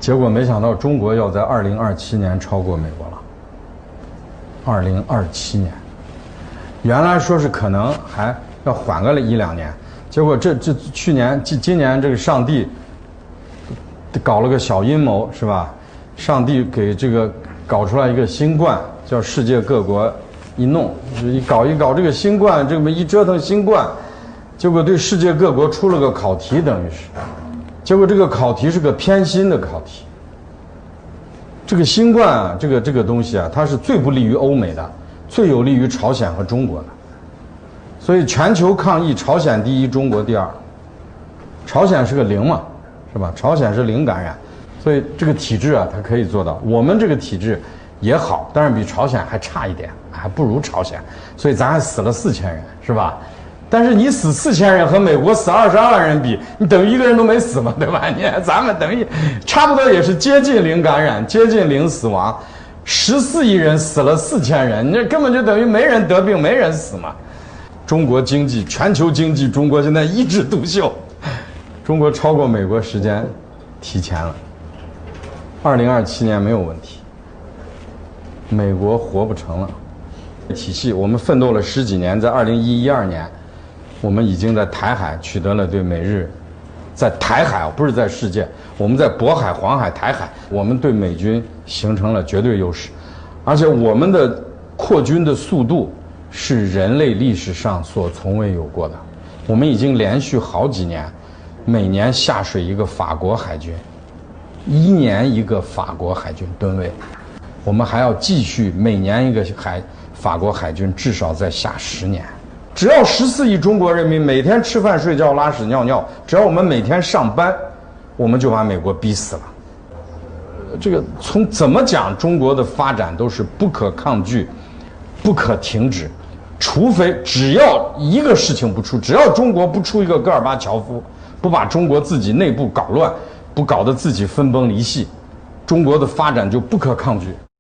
结果没想到中国要在2027年超过美国了。2027年，原来说是可能还要缓个1-2年，结果今年这个上帝搞了个小阴谋，是吧？上帝给这个搞出来一个新冠，叫世界各国一弄，一搞这个新冠，这么一折腾新冠，结果对世界各国出了个考题，等于是，结果这个考题是个偏心的考题。这个新冠啊，这个东西啊，它是最不利于欧美的，最有利于朝鲜和中国的。所以全球抗疫，朝鲜第一，中国第二。朝鲜是个零嘛，是吧？朝鲜是零感染，所以这个体制啊，它可以做到。我们这个体制也好，但是比朝鲜还差一点，还不如朝鲜，所以咱还死了4000人，是吧？但是你死4000人和美国死22万人比，你等于一个人都没死嘛，对吧？咱们等于差不多也是接近零感染，接近零死亡，14亿人死了4000人，你这根本就等于没人得病，没人死嘛。中国经济，全球经济，中国现在一枝独秀，中国超过美国时间提前了。2027年没有问题，美国活不成了。体系我们奋斗了10几年，在2012年。我们已经在台海取得了对美日，在台海不是在世界，我们在渤海、黄海、台海，我们对美军形成了绝对优势，而且我们的扩军的速度是人类历史上所从未有过的。我们已经连续好几年，每年下水一个法国海军，1年一个法国海军吨位，我们还要继续每年一个法国海军，至少再下10年。只要14亿中国人民每天吃饭睡觉拉屎尿尿，只要我们每天上班，我们就把美国逼死了。这个从怎么讲，中国的发展都是不可抗拒、不可停止，除非只要一个事情不出，只要中国不出一个戈尔巴乔夫，不把中国自己内部搞乱，不搞得自己分崩离析，中国的发展就不可抗拒。